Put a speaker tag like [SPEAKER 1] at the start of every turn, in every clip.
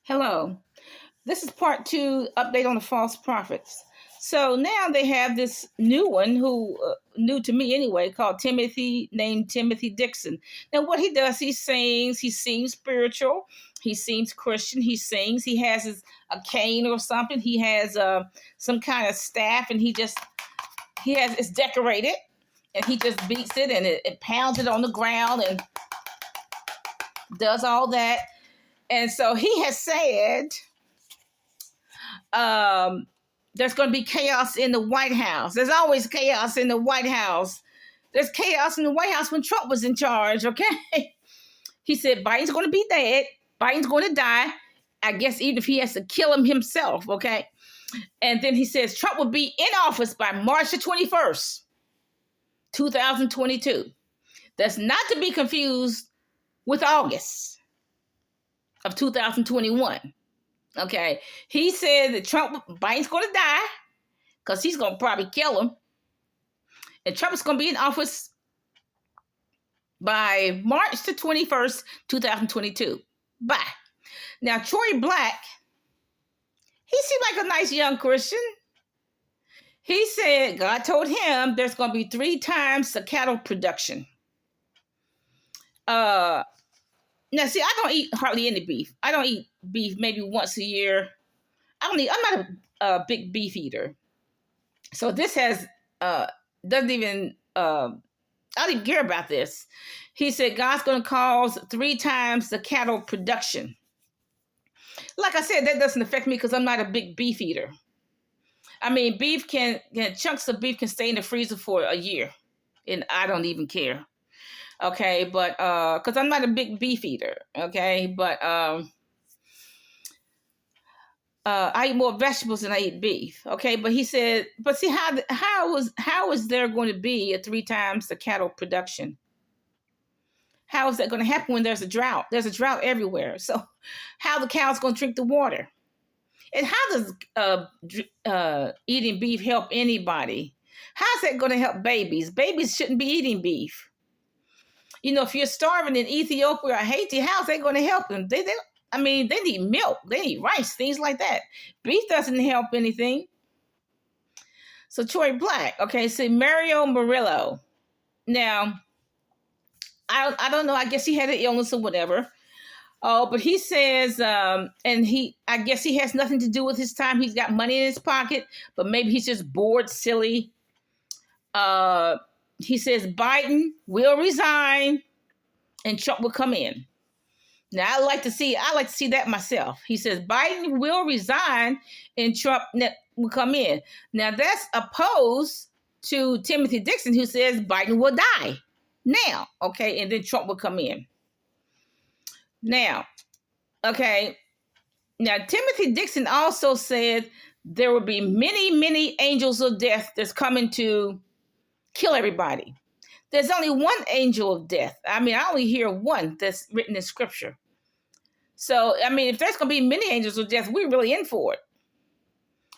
[SPEAKER 1] Hello. This is part two update on the false prophets. So now they have this new one who, new to me anyway, called Timothy, named Timothy Dixon. Now, what he does, he sings, he seems spiritual, he seems Christian, he sings, he has a cane or something, he has some kind of staff, and it's decorated, and he just beats it and it pounds it on the ground and does all that. And so he has said, there's going to be chaos in the White House. There's always chaos in the White House. There's chaos in the White House when Trump was in charge, okay? He said Biden's going to be dead. Biden's going to die. I guess even if he has to kill him himself, okay? And then he says Trump will be in office by March the 21st, 2022. That's not to be confused with August of 2021. Okay, he said that Biden's going to die because he's going to probably kill him. And Trump is going to be in office by March the 21st, 2022. Bye. Now, Troy Black, he seemed like a nice young Christian. He said God told him there's going to be 3 times the cattle production. Now, see, I don't eat hardly any beef. I don't eat beef maybe once a year. I'm not a big beef eater. So this doesn't even, I don't even care about this. He said God's going to cause 3 times the cattle production. Like I said, that doesn't affect me because I'm not a big beef eater. I mean, chunks of beef can stay in the freezer for a year, and I don't even care. Okay, but because I'm not a big beef eater, okay, but I eat more vegetables than I eat beef, okay. But he said, but see how is there going to be a 3 times the cattle production? How is that going to happen when there's a drought? There's a drought everywhere. So how the cows going to drink the water? And how does eating beef help anybody? How's that going to help babies? Babies shouldn't be eating beef. You know, if you're starving in Ethiopia or Haiti, how's that going to help them? They need milk. They need rice, things like that. Beef doesn't help anything. So Troy Black, okay, so Mario Murillo. Now, I don't know. I guess he had an illness or whatever. Oh, but he says, I guess he has nothing to do with his time. He's got money in his pocket, but maybe he's just bored, silly. He says Biden will resign and Trump will come in. Now, I like to see that myself. He says Biden will resign and Trump will come in. Now, that's opposed to Timothy Dixon, who says Biden will die now, okay, and then Trump will come in. Now, okay, now Timothy Dixon also said there will be many, many angels of death that's coming to kill everybody. There's only one angel of death. I mean, I only hear one that's written in scripture. So, I mean, if there's going to be many angels of death, we're really in for it.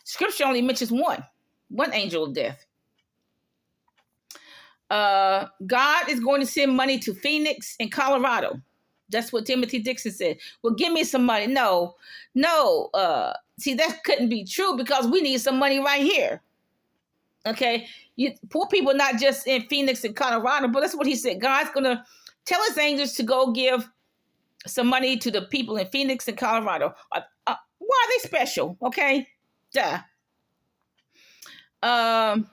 [SPEAKER 1] Scripture only mentions one angel of death. God is going to send money to Phoenix and Colorado. That's what Timothy Dixon said. Well, give me some money. No. See, that couldn't be true because we need some money right here. Okay, poor people, not just in Phoenix and Colorado, but that's what he said. God's going to tell his angels to go give some money to the people in Phoenix and Colorado. Why are they special? Okay, duh. But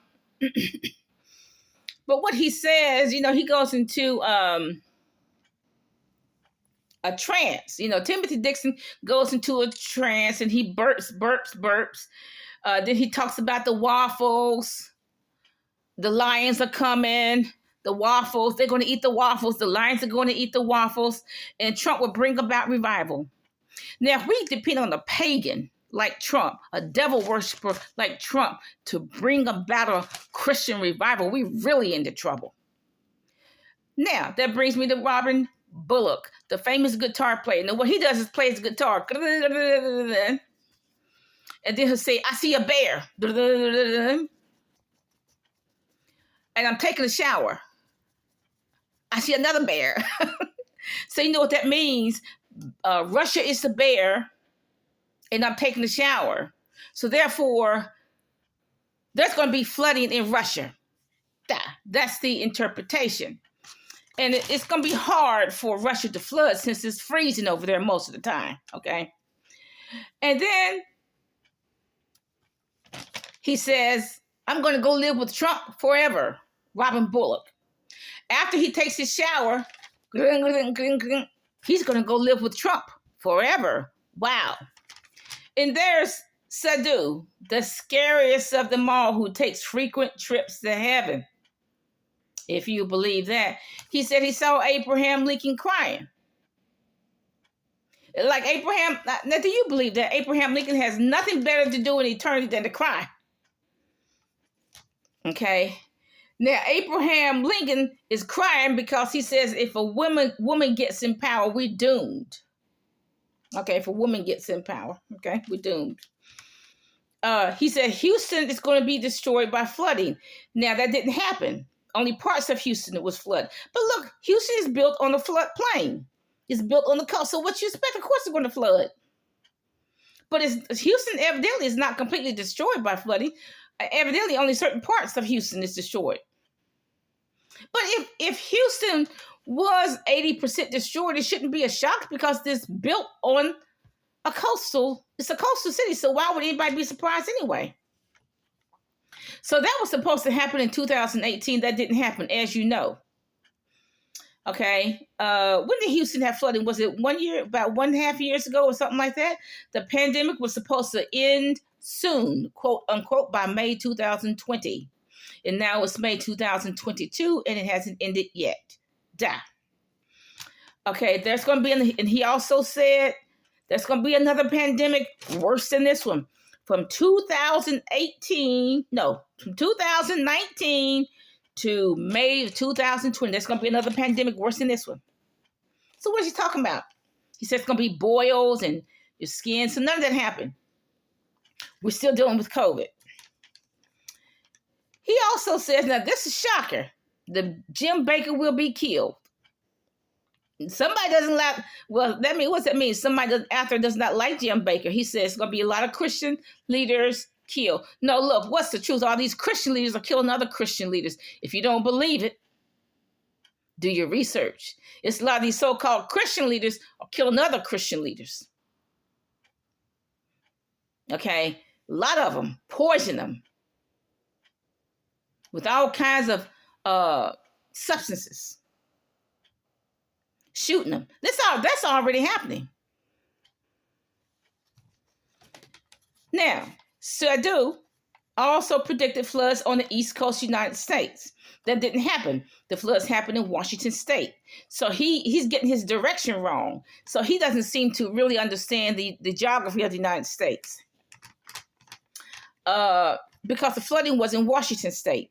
[SPEAKER 1] what he says, he goes into a trance. Timothy Dixon goes into a trance and he burps. Then he talks about the waffles. The lions are coming. The waffles, they're going to eat the waffles. The lions are going to eat the waffles. And Trump will bring about revival. Now, if we depend on a pagan like Trump, a devil worshiper like Trump, to bring about a Christian revival, we're really into trouble. Now, that brings me to Robin Bullock, the famous guitar player. Now, what he does is plays guitar. And then he'll say, I see a bear. And I'm taking a shower. I see another bear. So you know what that means? Russia is the bear and I'm taking a shower. So therefore, there's going to be flooding in Russia. That's the interpretation. And it's going to be hard for Russia to flood since it's freezing over there most of the time, okay? And then he says, I'm going to go live with Trump forever, Robin Bullock. After he takes his shower, he's going to go live with Trump forever. Wow. And there's Sadhu, the scariest of them all, who takes frequent trips to heaven. If you believe that. He said he saw Abraham Lincoln crying. Like Abraham, now do you believe that Abraham Lincoln has nothing better to do in eternity than to cry? Okay. Now, Abraham Lincoln is crying because he says if a woman gets in power, we're doomed. Okay, if a woman gets in power, okay, we're doomed. He said Houston is going to be destroyed by flooding. Now, that didn't happen. Only parts of Houston was flooded. But look, Houston is built on a floodplain. It's built on the coast. So what you expect? Of course it's going to flood. But Houston evidently is not completely destroyed by flooding. Evidently, only certain parts of Houston is destroyed. But if Houston was 80% destroyed, it shouldn't be a shock because it's built on it's a coastal city. So why would anybody be surprised anyway? So that was supposed to happen in 2018. That didn't happen, as you know. Okay. When did Houston have flooding? Was it 1 year, about 1.5 years ago or something like that? The pandemic was supposed to end soon, quote unquote, by May 2020. And now it's May 2022 and it hasn't ended yet. Okay, there's going to be, and he also said there's going to be another pandemic worse than this one. From 2019 to May of 2020, there's going to be another pandemic worse than this one. So what is he talking about? He says it's going to be boils and your skin. So none of that happened. We're still dealing with COVID. He also says, now this is shocker, the Jim Baker will be killed. Somebody doesn't like, well, that means, what's that mean? Somebody does not like Jim Baker. He says it's going to be a lot of Christian leaders killed. No, look, what's the truth? All these Christian leaders are killing other Christian leaders. If you don't believe it, do your research. It's a lot of these so-called Christian leaders are killing other Christian leaders. Okay? A lot of them, poison them with all kinds of substances. Shooting them. That's already happening. Now, Sadhu also predicted floods on the East Coast United States. That didn't happen. The floods happened in Washington State. So he's getting his direction wrong. So he doesn't seem to really understand the geography of the United States. Because the flooding was in Washington State.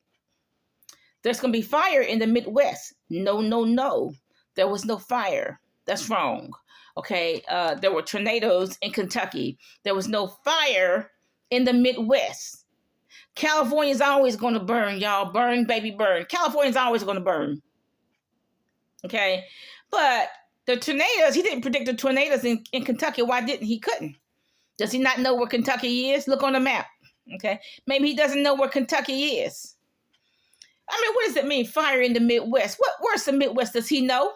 [SPEAKER 1] There's going to be fire in the Midwest. No. There was no fire. That's wrong. Okay. There were tornadoes in Kentucky. There was no fire in the Midwest. California's always going to burn, y'all. Burn, baby, burn. California's always going to burn. Okay. But the tornadoes, he didn't predict the tornadoes in Kentucky. Why didn't he? Couldn't. Does he not know where Kentucky is? Look on the map. Okay. Maybe he doesn't know where Kentucky is. I mean, what does it mean, fire in the Midwest? Where's the Midwest? Does he know?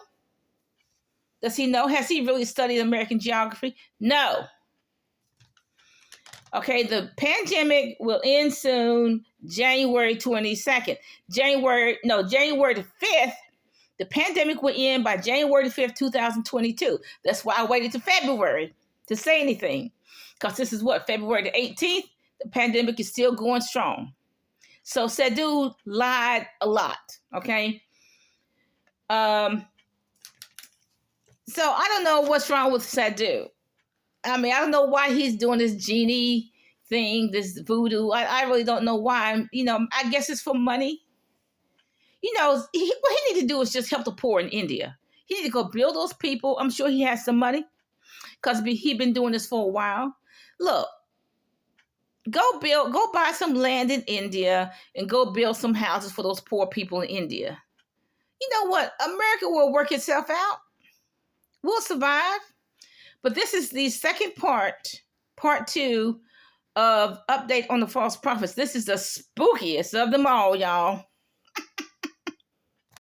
[SPEAKER 1] Does he know? Has he really studied American geography? No. Okay, the pandemic will end soon, January 22nd. January the 5th, the pandemic will end by January the 5th, 2022. That's why I waited to February to say anything. Because this is what, February the 18th? The pandemic is still going strong. So Sadhu lied a lot, okay? So I don't know what's wrong with Sadhu. I mean, I don't know why he's doing this genie thing, this voodoo. I really don't know why. I guess it's for money. What he need to do is just help the poor in India. He need to go build those people. I'm sure he has some money because he's been doing this for a while. Look, go buy some land in India and go build some houses for those poor people in India. You know what? America will work itself out. We'll survive. But this is the second part part 2 of update on the false prophets. This is the spookiest of them all, y'all.